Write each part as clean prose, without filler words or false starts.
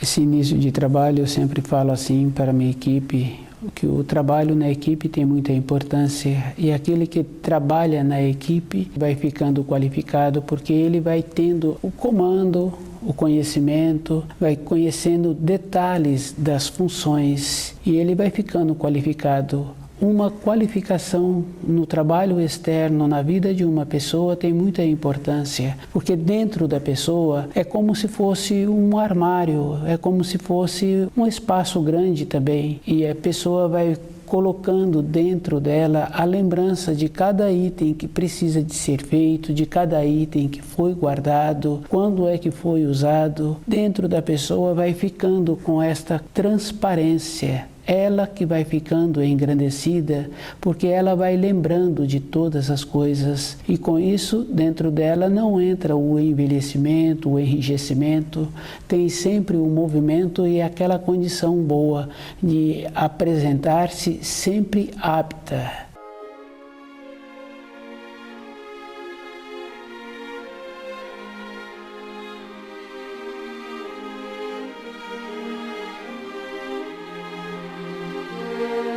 Esse início de trabalho eu sempre falo assim para a minha equipe, que o trabalho na equipe tem muita importância e aquele que trabalha na equipe vai ficando qualificado porque ele vai tendo o comando, o conhecimento, vai conhecendo detalhes das funções e ele vai ficando qualificado. Uma qualificação no trabalho externo, na vida de uma pessoa, tem muita importância, porque dentro da pessoa é como se fosse um armário, é como se fosse um espaço grande também, e a pessoa vai colocando dentro dela a lembrança de cada item que precisa de ser feito, de cada item que foi guardado, quando é que foi usado. Dentro da pessoa vai ficando com esta transparência. Ela que vai ficando engrandecida, porque ela vai lembrando de todas as coisas. E com isso, dentro dela não entra o envelhecimento, o enrijecimento, tem sempre o movimento e aquela condição boa de apresentar-se sempre apta.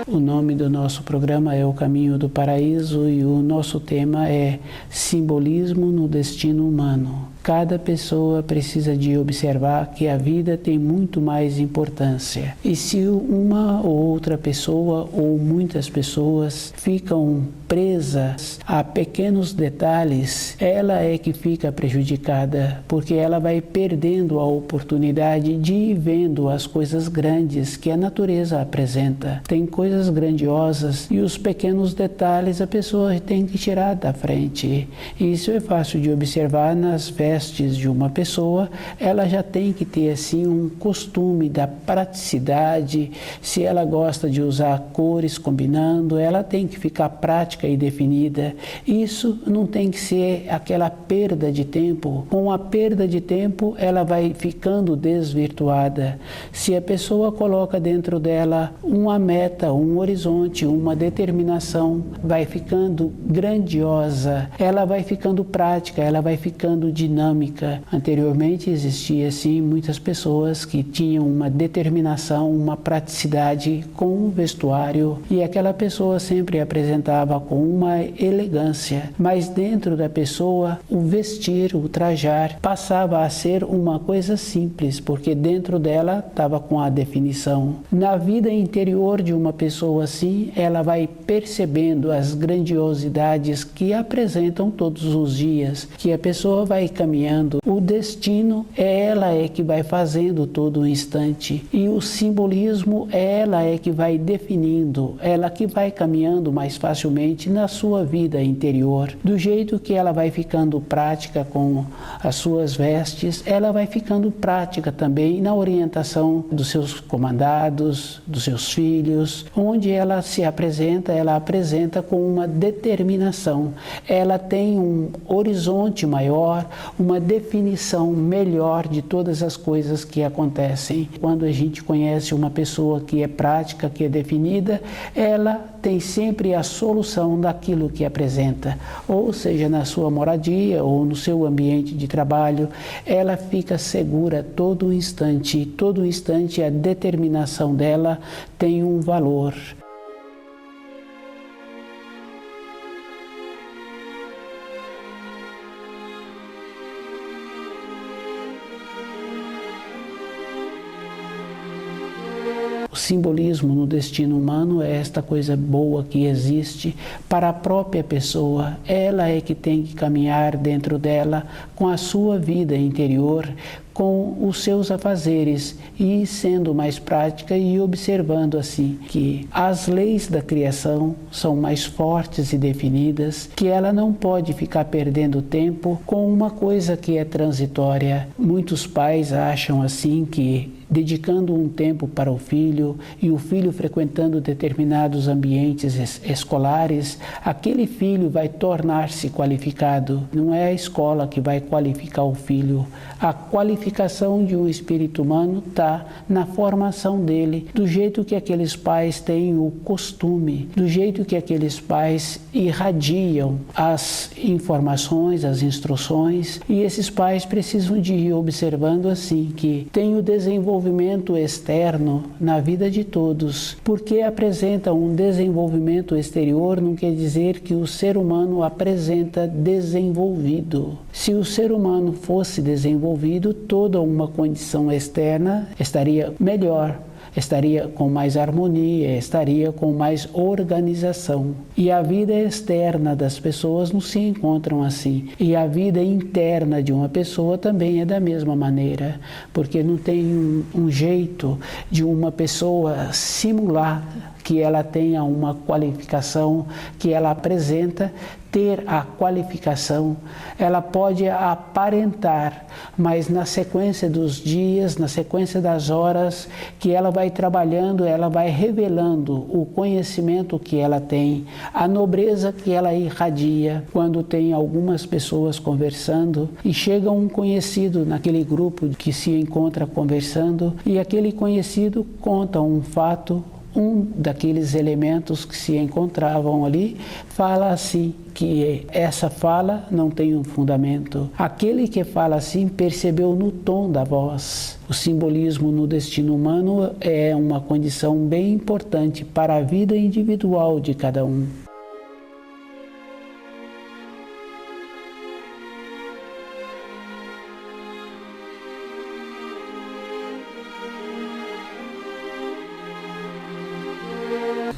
O nome do nosso programa é O Caminho do Paraíso e o nosso tema é Simbolismo no Destino Humano. Cada pessoa precisa de observar que a vida tem muito mais importância. E se uma ou outra pessoa ou muitas pessoas ficam presas a pequenos detalhes, ela é que fica prejudicada, porque ela vai perdendo a oportunidade de ir vendo as coisas grandes que a natureza apresenta. Tem coisas grandiosas e os pequenos detalhes a pessoa tem que tirar da frente. E isso é fácil de observar nas vestes de uma pessoa. Ela já tem que ter assim um costume da praticidade. Se ela gosta de usar cores combinando, ela tem que ficar prática e definida. Isso não tem que ser aquela perda de tempo. Com a perda de tempo, ela vai ficando desvirtuada. Se a pessoa coloca dentro dela uma meta, um horizonte, uma determinação, vai ficando grandiosa, ela vai ficando prática, ela vai ficando dinâmica. Anteriormente existia assim muitas pessoas que tinham uma determinação, uma praticidade com o vestuário e aquela pessoa sempre apresentava com uma elegância, mas dentro da pessoa o vestir, o trajar passava a ser uma coisa simples, porque dentro dela estava com a definição. Na vida interior de uma pessoa assim, ela vai percebendo as grandiosidades que apresentam todos os dias, que a pessoa vai caminhando. O destino ela é que vai fazendo todo o instante e o simbolismo ela é que vai definindo, ela que vai caminhando mais facilmente na sua vida interior. Do jeito que ela vai ficando prática com as suas vestes, ela vai ficando prática também na orientação dos seus comandados, dos seus filhos, onde ela se apresenta, ela apresenta com uma determinação. Ela tem um horizonte maior, uma definição melhor de todas as coisas que acontecem. Quando a gente conhece uma pessoa que é prática, que é definida, ela tem sempre a solução daquilo que apresenta, ou seja, na sua moradia ou no seu ambiente de trabalho, ela fica segura todo instante a determinação dela tem um valor. O simbolismo no destino humano é esta coisa boa que existe para a própria pessoa. Ela é que tem que caminhar dentro dela com a sua vida interior, com os seus afazeres e sendo mais prática e observando assim que as leis da criação são mais fortes e definidas, que ela não pode ficar perdendo tempo com uma coisa que é transitória. Muitos pais acham assim que dedicando um tempo para o filho e o filho frequentando determinados ambientes escolares, aquele filho vai tornar-se qualificado. Não é a escola que vai qualificar o filho. A qualificação qualificação de um espírito humano está na formação dele, do jeito que aqueles pais têm o costume, do jeito que aqueles pais irradiam as informações, as instruções, e esses pais precisam de ir observando assim que tem o desenvolvimento externo na vida de todos. Porque apresenta um desenvolvimento exterior não quer dizer que o ser humano apresenta desenvolvido. Se o ser humano fosse desenvolvido, toda uma condição externa estaria melhor, estaria com mais harmonia, estaria com mais organização. E a vida externa das pessoas não se encontram assim. E a vida interna de uma pessoa também é da mesma maneira, porque não tem um jeito de uma pessoa simular que ela tenha uma qualificação, que ela apresenta ter a qualificação. Ela pode aparentar, mas na sequência dos dias, na sequência das horas que ela vai trabalhando, ela vai revelando o conhecimento que ela tem, a nobreza que ela irradia. Quando tem algumas pessoas conversando e chega um conhecido naquele grupo que se encontra conversando e aquele conhecido conta um fato, um daqueles elementos que se encontravam ali, fala assim, que essa fala não tem um fundamento. Aquele que fala assim percebeu no tom da voz. O simbolismo no destino humano é uma condição bem importante para a vida individual de cada um.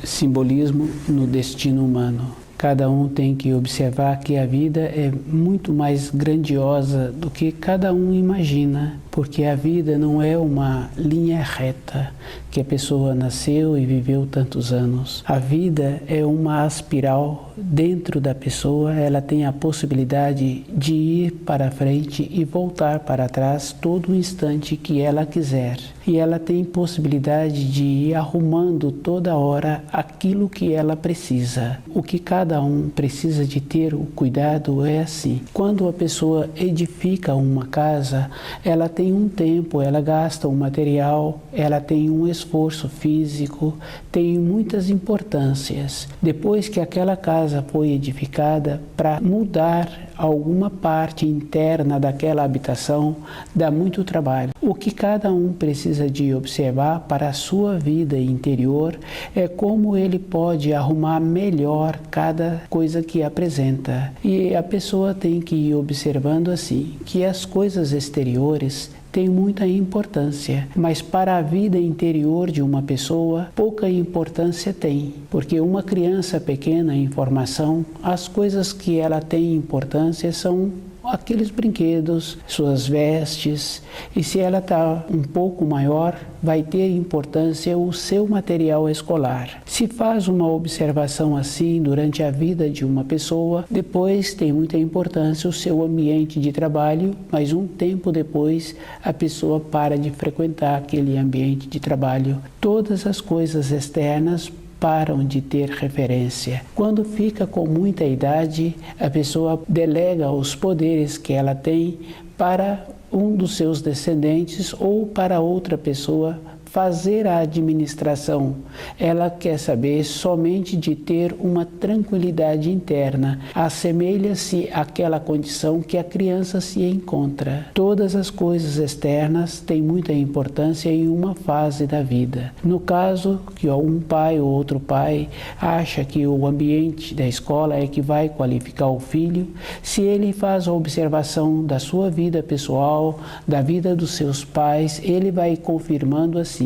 Simbolismo no destino humano. Cada um tem que observar que a vida é muito mais grandiosa do que cada um imagina, porque a vida não é uma linha reta que a pessoa nasceu e viveu tantos anos. A vida é uma espiral dentro da pessoa, ela tem a possibilidade de ir para frente e voltar para trás todo instante que ela quiser. E ela tem possibilidade de ir arrumando toda hora aquilo que ela precisa. O que cada um precisa de ter o cuidado é assim. Quando a pessoa edifica uma casa, ela tem um tempo, ela gasta um material, ela tem um esforço físico, tem muitas importâncias. Depois que aquela casa foi edificada, para mudar alguma parte interna daquela habitação, dá muito trabalho. O que cada um precisa de observar para a sua vida interior é como ele pode arrumar melhor cada coisa que apresenta. E a pessoa tem que ir observando assim, que as coisas exteriores tem muita importância, mas para a vida interior de uma pessoa, pouca importância tem, porque uma criança pequena em formação, as coisas que ela tem importância são aqueles brinquedos, suas vestes, e se ela está um pouco maior, vai ter importância o seu material escolar. Se faz uma observação assim durante a vida de uma pessoa, depois tem muita importância o seu ambiente de trabalho, mas um tempo depois a pessoa para de frequentar aquele ambiente de trabalho. Todas as coisas externas param de ter referência. Quando fica com muita idade, a pessoa delega os poderes que ela tem para um dos seus descendentes ou para outra pessoa fazer a administração. Ela quer saber somente de ter uma tranquilidade interna. Assemelha-se àquela condição que a criança se encontra. Todas as coisas externas têm muita importância em uma fase da vida. No caso que um pai ou outro pai acha que o ambiente da escola é que vai qualificar o filho, se ele faz a observação da sua vida pessoal, da vida dos seus pais, ele vai confirmando assim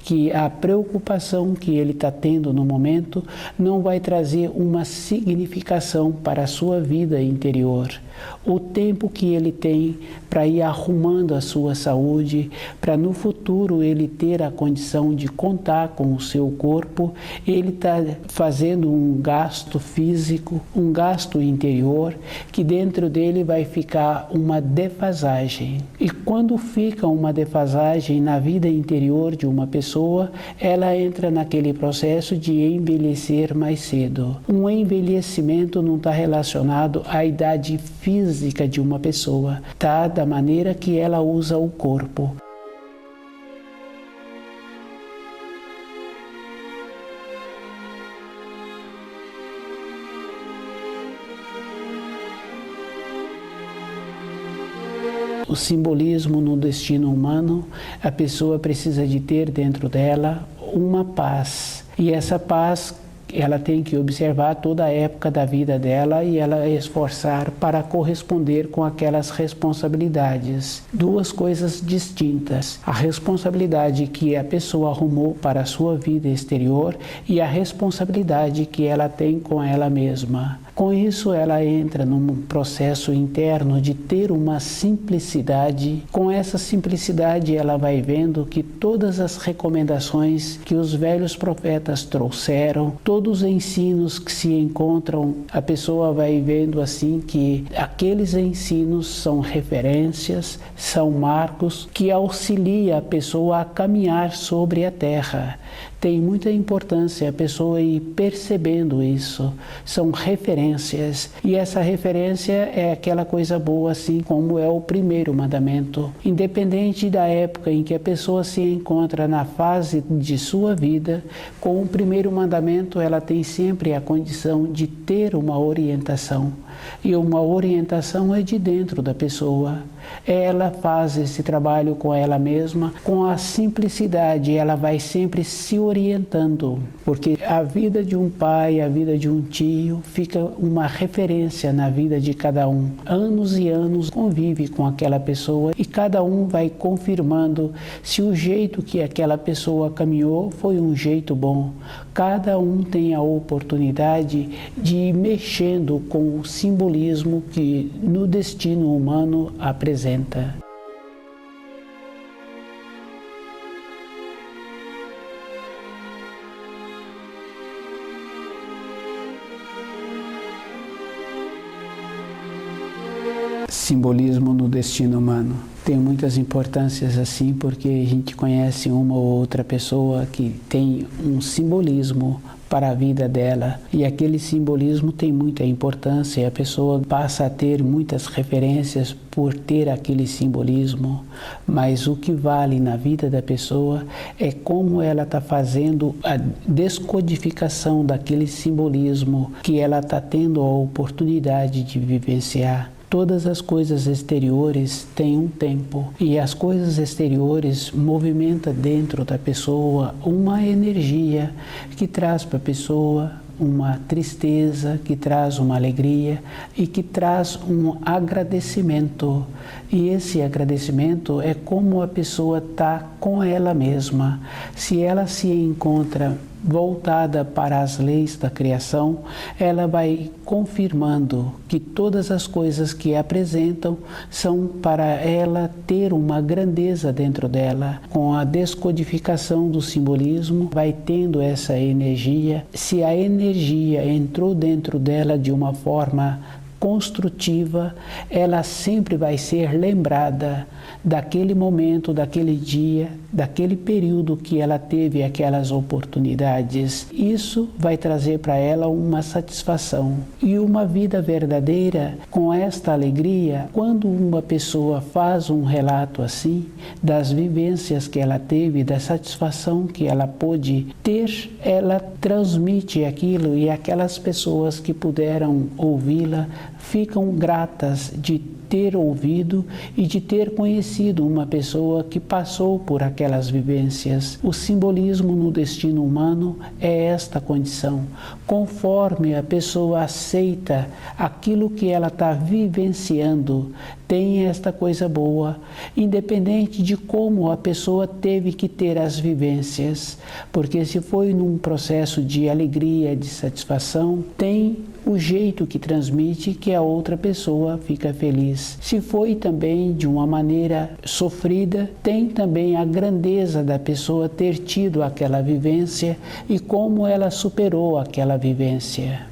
que a preocupação que ele está tendo no momento não vai trazer uma significação para a sua vida interior. O tempo que ele tem para ir arrumando a sua saúde, para no futuro ele ter a condição de contar com o seu corpo, ele está fazendo um gasto físico, um gasto interior, que dentro dele vai ficar uma defasagem. E quando fica uma defasagem na vida interior de uma pessoa, ela entra naquele processo de envelhecer mais cedo. Um envelhecimento não está relacionado à idade física de uma pessoa, tá? Da maneira que ela usa o corpo. O simbolismo no destino humano, a pessoa precisa de ter dentro dela uma paz. E essa paz, ela tem que observar toda a época da vida dela e ela esforçar para corresponder com aquelas responsabilidades. Duas coisas distintas. A responsabilidade que a pessoa arrumou para a sua vida exterior e a responsabilidade que ela tem com ela mesma. Com isso, ela entra num processo interno de ter uma simplicidade. Com essa simplicidade, ela vai vendo que todas as recomendações que os velhos profetas trouxeram, todos os ensinos que se encontram, a pessoa vai vendo assim que aqueles ensinos são referências, são marcos que auxiliam a pessoa a caminhar sobre a terra. Tem muita importância a pessoa ir percebendo isso. São referências. E essa referência é aquela coisa boa, assim como é o primeiro mandamento. Independente da época em que a pessoa se encontra na fase de sua vida, com o primeiro mandamento ela tem sempre a condição de ter uma orientação. E uma orientação é de dentro da pessoa. Ela faz esse trabalho com ela mesma, com a simplicidade, ela vai sempre se orientando, porque a vida de um pai, a vida de um tio, fica uma referência na vida de cada um. Anos e anos convive com aquela pessoa e cada um vai confirmando se o jeito que aquela pessoa caminhou foi um jeito bom. Cada um tem a oportunidade de ir mexendo com o simbolismo que no destino humano apresenta. Simbolismo no destino humano. Tem muitas importâncias assim, porque a gente conhece uma ou outra pessoa que tem um simbolismo para a vida dela e aquele simbolismo tem muita importância e a pessoa passa a ter muitas referências por ter aquele simbolismo, mas o que vale na vida da pessoa é como ela está fazendo a descodificação daquele simbolismo que ela está tendo a oportunidade de vivenciar. Todas as coisas exteriores têm um tempo e as coisas exteriores movimentam dentro da pessoa uma energia que traz para a pessoa uma tristeza, que traz uma alegria e que traz um agradecimento. E esse agradecimento é como a pessoa está com ela mesma. Se ela se encontra voltada para as leis da criação, ela vai confirmando que todas as coisas que apresentam são para ela ter uma grandeza dentro dela. Com a descodificação do simbolismo, vai tendo essa energia. Se a energia entrou dentro dela de uma forma construtiva, ela sempre vai ser lembrada daquele momento, daquele dia, daquele período que ela teve aquelas oportunidades. Isso vai trazer para ela uma satisfação e uma vida verdadeira com esta alegria. Quando uma pessoa faz um relato assim das vivências que ela teve, da satisfação que ela pôde ter, ela transmite aquilo e aquelas pessoas que puderam ouvi-la ficam gratas de ter ouvido e de ter conhecido uma pessoa que passou por aquelas vivências. O simbolismo no destino humano é esta condição. Conforme a pessoa aceita aquilo que ela está vivenciando, tem esta coisa boa, independente de como a pessoa teve que ter as vivências. Porque se foi num processo de alegria, de satisfação, tem o jeito que transmite que a outra pessoa fica feliz. Se foi também de uma maneira sofrida, tem também a grandeza da pessoa ter tido aquela vivência e como ela superou aquela vivência.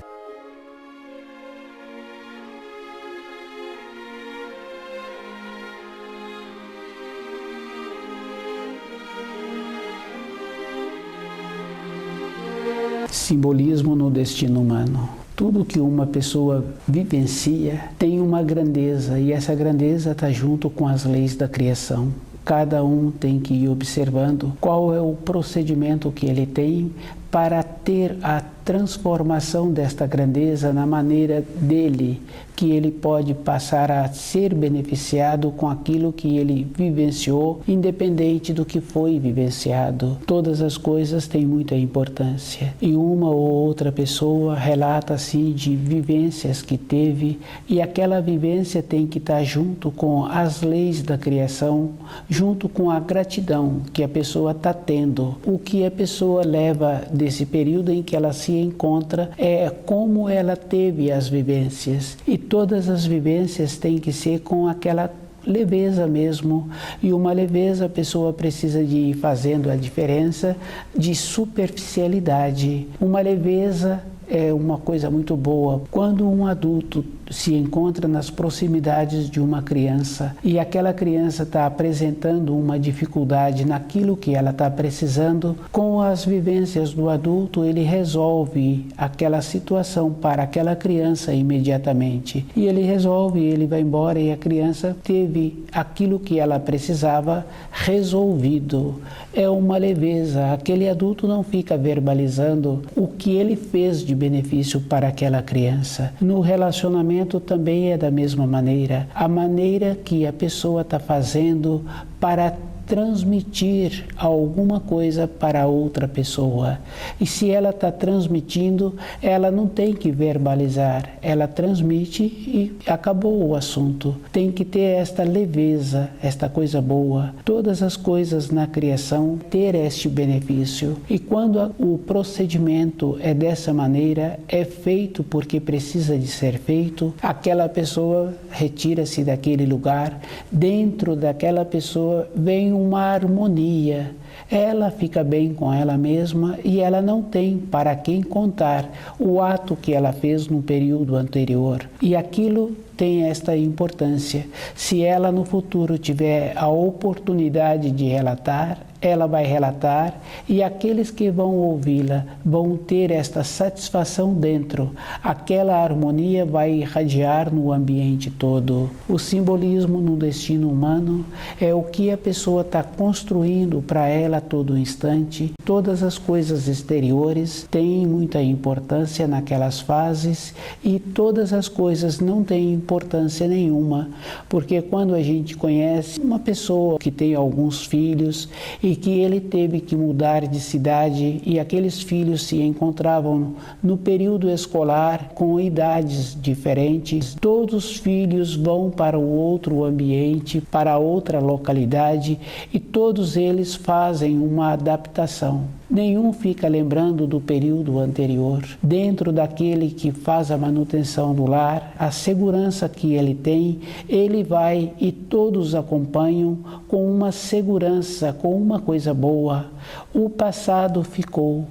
Simbolismo no destino humano. Tudo que uma pessoa vivencia tem uma grandeza, e essa grandeza está junto com as leis da criação. Cada um tem que ir observando qual é o procedimento que ele tem para ter a transformação desta grandeza na maneira dele, que ele pode passar a ser beneficiado com aquilo que ele vivenciou, independente do que foi vivenciado. Todas as coisas têm muita importância. E uma ou outra pessoa relata assim de vivências que teve, e aquela vivência tem que estar junto com as leis da criação, junto com a gratidão que a pessoa está tendo. O que a pessoa leva desse período em que ela se encontra é como ela teve as vivências, e todas as vivências têm que ser com aquela leveza mesmo, e uma leveza a pessoa precisa de ir fazendo a diferença de superficialidade. Uma leveza é uma coisa muito boa. Quando um adulto se encontra nas proximidades de uma criança e aquela criança está apresentando uma dificuldade naquilo que ela está precisando, com as vivências do adulto ele resolve aquela situação para aquela criança imediatamente. E ele resolve, ele vai embora e a criança teve aquilo que ela precisava resolvido. É uma leveza. Aquele adulto não fica verbalizando o que ele fez de benefício para aquela criança. No relacionamento também é da mesma maneira. A maneira que a pessoa está fazendo para transmitir alguma coisa para outra pessoa. E se ela está transmitindo, ela não tem que verbalizar, ela transmite e acabou o assunto. Tem que ter esta leveza, esta coisa boa. Todas as coisas na criação ter este benefício. E quando o procedimento é dessa maneira, é feito porque precisa de ser feito, aquela pessoa retira-se daquele lugar, dentro daquela pessoa vem uma harmonia, ela fica bem com ela mesma e ela não tem para quem contar o ato que ela fez no período anterior. E aquilo tem esta importância. Se ela no futuro tiver a oportunidade de relatar, ela vai relatar, e aqueles que vão ouvi-la vão ter esta satisfação dentro. Aquela harmonia vai irradiar no ambiente todo. O simbolismo no destino humano é o que a pessoa está construindo para ela a todo instante. Todas as coisas exteriores têm muita importância naquelas fases, e todas as coisas não têm importância nenhuma, porque quando a gente conhece uma pessoa que tem alguns filhos e que ele teve que mudar de cidade, e aqueles filhos se encontravam no período escolar com idades diferentes, todos os filhos vão para o outro ambiente, para outra localidade, e todos eles fazem uma adaptação. Nenhum fica lembrando do período anterior. Dentro daquele que faz a manutenção do lar, a segurança que ele tem, ele vai e todos acompanham com uma segurança, com uma coisa boa. O passado ficou.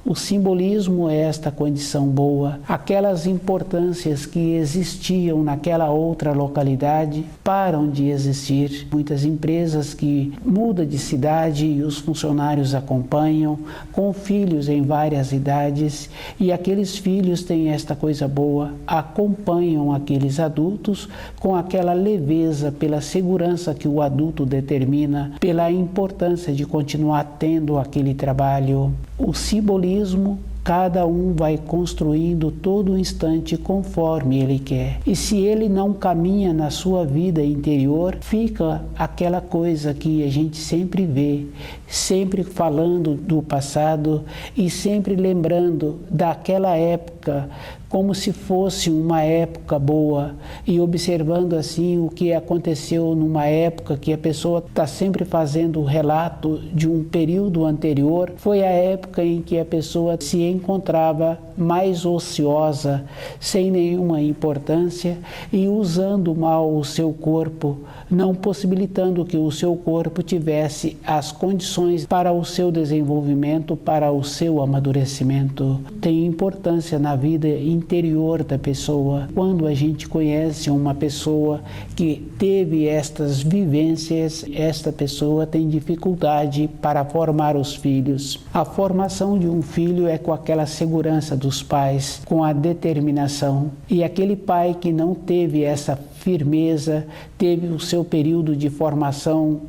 O simbolismo é esta condição boa. Aquelas importâncias que existiam naquela outra localidade param de existir. Muitas empresas que mudam de cidade e os funcionários acompanham, com filhos em várias idades, e aqueles filhos têm esta coisa boa, acompanham aqueles adultos com aquela leveza, pela segurança que o adulto determina, pela importância de continuar tendo aquele trabalho. O simbolismo, cada um vai construindo todo instante conforme ele quer. E se ele não caminha na sua vida interior, fica aquela coisa que a gente sempre vê, sempre falando do passado e sempre lembrando daquela época como se fosse uma época boa, e observando assim o que aconteceu numa época que a pessoa está sempre fazendo o relato de um período anterior. Foi a época em que a pessoa se encontrava mais ociosa, sem nenhuma importância e usando mal o seu corpo, não possibilitando que o seu corpo tivesse as condições para o seu desenvolvimento, para o seu amadurecimento. Tem importância na vida interior da pessoa. Quando a gente conhece uma pessoa que teve estas vivências, esta pessoa tem dificuldade para formar os filhos. A formação de um filho é com aquela segurança dos pais, com a determinação. E aquele pai que não teve essa firmeza, teve o seu período de formação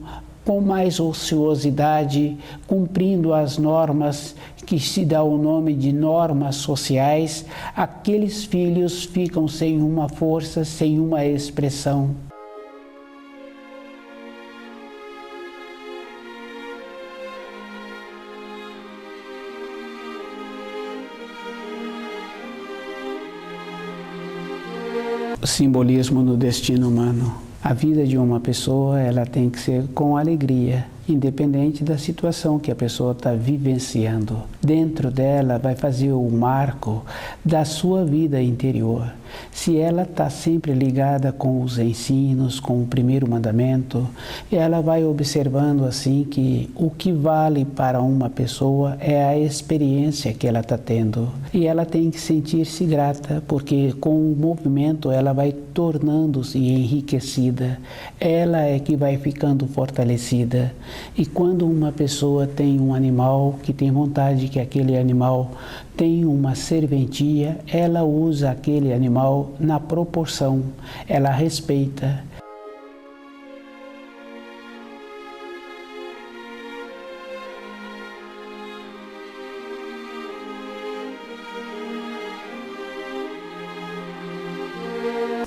com mais ociosidade, cumprindo as normas que se dá o nome de normas sociais, aqueles filhos ficam sem uma força, sem uma expressão. O simbolismo no destino humano. A vida de uma pessoa, ela tem que ser com alegria, independente da situação que a pessoa está vivenciando. Dentro dela vai fazer o marco da sua vida interior. Se ela está sempre ligada com os ensinos, com o primeiro mandamento, ela vai observando assim que o que vale para uma pessoa é a experiência que ela está tendo. E ela tem que sentir-se grata, porque com o movimento ela vai tornando-se enriquecida. Ela é que vai ficando fortalecida. E quando uma pessoa tem um animal que tem vontade que aquele animal tem uma serventia, ela usa aquele animal na proporção, ela respeita.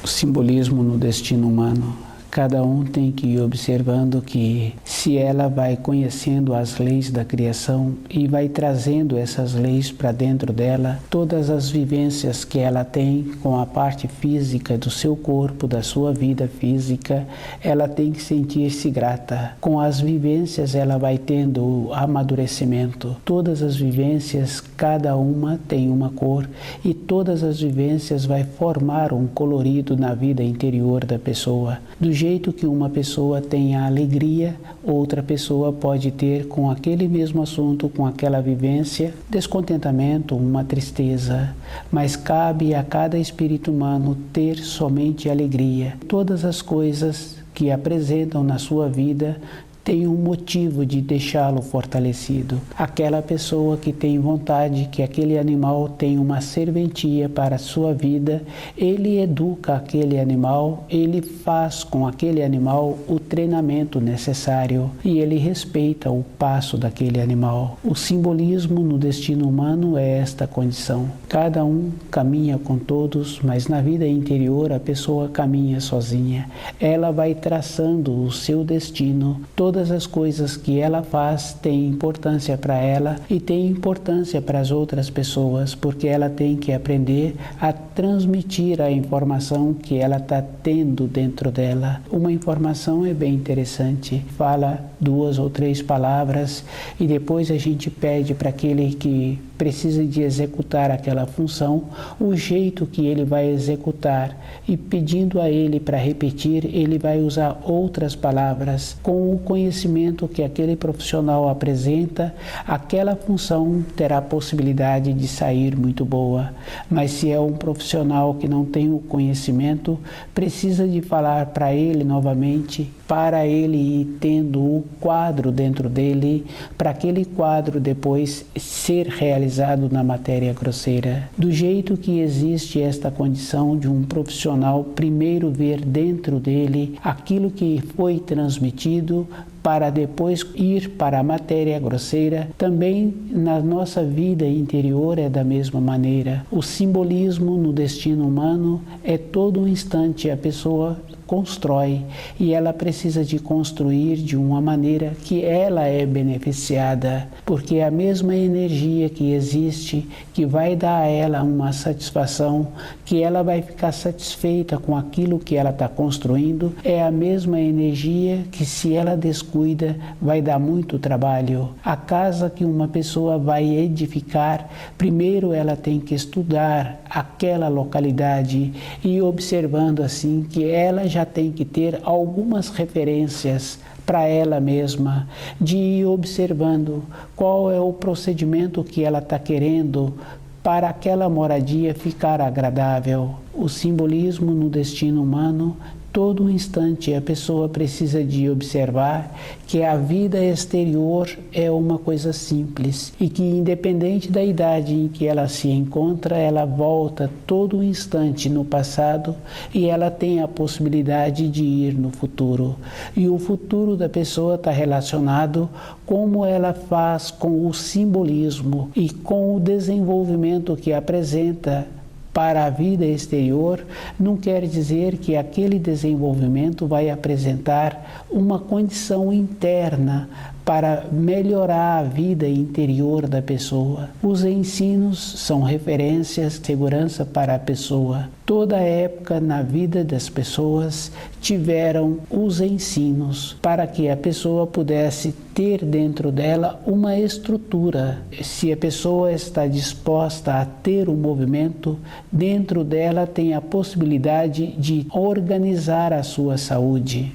O simbolismo no destino humano. Cada um tem que ir observando que se ela vai conhecendo as leis da criação e vai trazendo essas leis para dentro dela, todas as vivências que ela tem com a parte física do seu corpo, da sua vida física, ela tem que sentir-se grata. Com as vivências ela vai tendo o amadurecimento. Todas as vivências, cada uma tem uma cor e todas as vivências vai formar um colorido na vida interior da pessoa. Do jeito que uma pessoa tem a alegria, outra pessoa pode ter com aquele mesmo assunto, com aquela vivência, descontentamento, uma tristeza. Mas cabe a cada espírito humano ter somente alegria. Todas as coisas que apresentam na sua vida tem um motivo de deixá-lo fortalecido. Aquela pessoa que tem vontade que aquele animal tenha uma serventia para a sua vida, ele educa aquele animal, ele faz com aquele animal o treinamento necessário e ele respeita o passo daquele animal. O simbolismo no destino humano é esta condição. Cada um caminha com todos, mas na vida interior a pessoa caminha sozinha. Ela vai traçando o seu destino. Todas as coisas que ela faz têm importância para ela e têm importância para as outras pessoas, porque ela tem que aprender a transmitir a informação que ela está tendo dentro dela. Uma informação é bem interessante, fala 2 ou 3 palavras e depois a gente pede para aquele que precisa de executar aquela função, o jeito que ele vai executar e pedindo a ele para repetir, ele vai usar outras palavras. Com o conhecimento que aquele profissional apresenta, aquela função terá a possibilidade de sair muito boa. Mas se é um profissional que não tem o conhecimento, precisa de falar para ele novamente, para ele ir tendo o quadro dentro dele, para aquele quadro depois ser realizado na matéria grosseira. Do jeito que existe esta condição de um profissional primeiro ver dentro dele aquilo que foi transmitido, para depois ir para a matéria grosseira, também na nossa vida interior é da mesma maneira. O simbolismo no destino humano é todo um instante a pessoa constrói e ela precisa de construir de uma maneira que ela é beneficiada, porque a mesma energia que existe, que vai dar a ela uma satisfação, que ela vai ficar satisfeita com aquilo que ela está construindo, é a mesma energia que se ela descuida vai dar muito trabalho. A casa que uma pessoa vai edificar, primeiro ela tem que estudar aquela localidade e observando assim que ela já tem que ter algumas referências para ela mesma, de ir observando qual é o procedimento que ela está querendo para aquela moradia ficar agradável. O simbolismo no destino humano, todo instante a pessoa precisa de observar que a vida exterior é uma coisa simples e que, independente da idade em que ela se encontra, ela volta todo instante no passado e ela tem a possibilidade de ir no futuro. E o futuro da pessoa está relacionado como ela faz com o simbolismo e com o desenvolvimento que apresenta para a vida exterior. Não quer dizer que aquele desenvolvimento vai apresentar uma condição interna para melhorar a vida interior da pessoa. Os ensinos são referências de segurança para a pessoa. Toda época na vida das pessoas tiveram os ensinos para que a pessoa pudesse ter dentro dela uma estrutura. Se a pessoa está disposta a ter um movimento, dentro dela tem a possibilidade de organizar a sua saúde.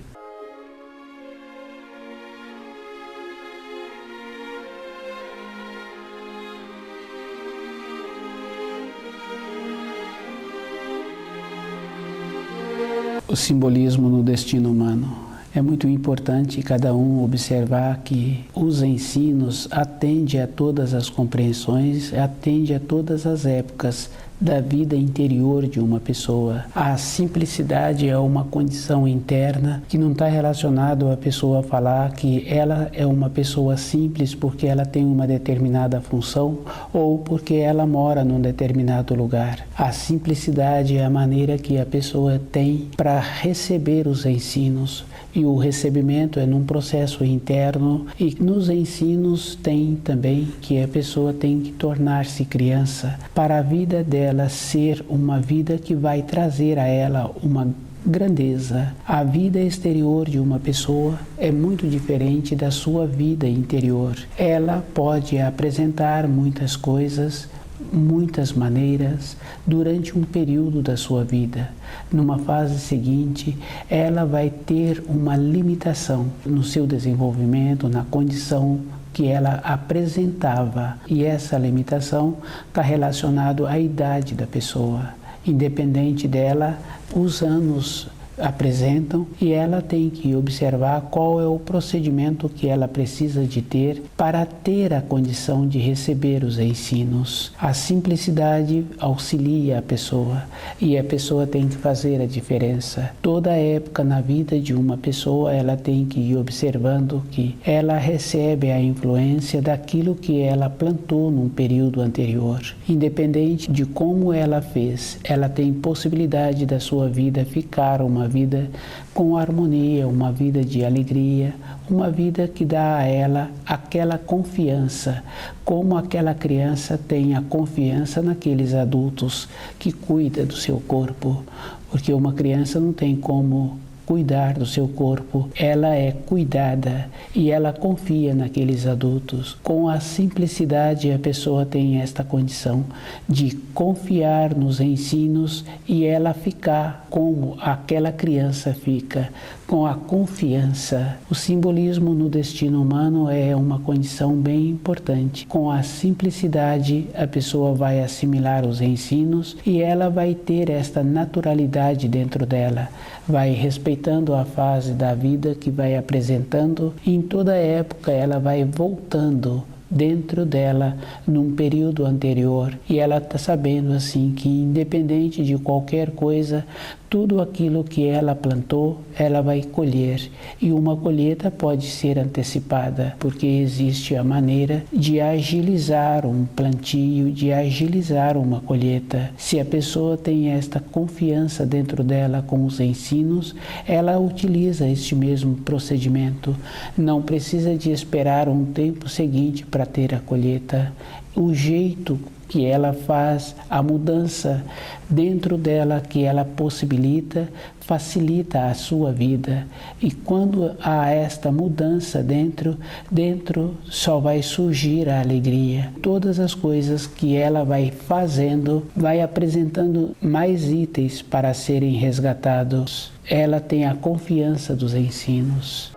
O simbolismo no destino humano. É muito importante cada um observar que os ensinos atendem a todas as compreensões, atendem a todas as épocas da vida interior de uma pessoa. A simplicidade é uma condição interna que não está relacionado a pessoa falar que ela é uma pessoa simples porque ela tem uma determinada função ou porque ela mora num determinado lugar. A simplicidade é a maneira que a pessoa tem para receber os ensinos, e o recebimento é num processo interno, e nos ensinos tem também que a pessoa tem que tornar-se criança para a vida dela ser uma vida que vai trazer a ela uma grandeza. A vida exterior de uma pessoa é muito diferente da sua vida interior. Ela pode apresentar muitas coisas, muitas maneiras durante um período da sua vida. Numa fase seguinte, ela vai ter uma limitação no seu desenvolvimento, na condição que ela apresentava, e essa limitação está relacionada à idade da pessoa. Independente dela, os anos apresentam e ela tem que observar qual é o procedimento que ela precisa de ter para ter a condição de receber os ensinos. A simplicidade auxilia a pessoa e a pessoa tem que fazer a diferença. Toda época na vida de uma pessoa ela tem que ir observando que ela recebe a influência daquilo que ela plantou num período anterior. Independente de como ela fez, ela tem possibilidade da sua vida ficar uma vida com harmonia, uma vida de alegria, uma vida que dá a ela aquela confiança, como aquela criança tem a confiança naqueles adultos que cuidam do seu corpo, porque uma criança não tem como cuidar do seu corpo, ela é cuidada e ela confia naqueles adultos. Com a simplicidade, a pessoa tem esta condição de confiar nos ensinos e ela ficar como aquela criança fica, com a confiança. O simbolismo no destino humano é uma condição bem importante. Com a simplicidade, a pessoa vai assimilar os ensinos e ela vai ter esta naturalidade dentro dela, vai respeitando a fase da vida que vai apresentando, e em toda época ela vai voltando dentro dela num período anterior, e ela está sabendo assim que independente de qualquer coisa, tudo aquilo que ela plantou, ela vai colher, e uma colheita pode ser antecipada, porque existe a maneira de agilizar um plantio, de agilizar uma colheita. Se a pessoa tem esta confiança dentro dela com os ensinos, ela utiliza este mesmo procedimento. Não precisa de esperar um tempo seguinte para ter a colheita. O jeito que ela faz, a mudança dentro dela que ela possibilita, facilita a sua vida. E quando há esta mudança dentro só vai surgir a alegria. Todas as coisas que ela vai fazendo, vai apresentando mais itens para serem resgatados. Ela tem a confiança dos ensinos.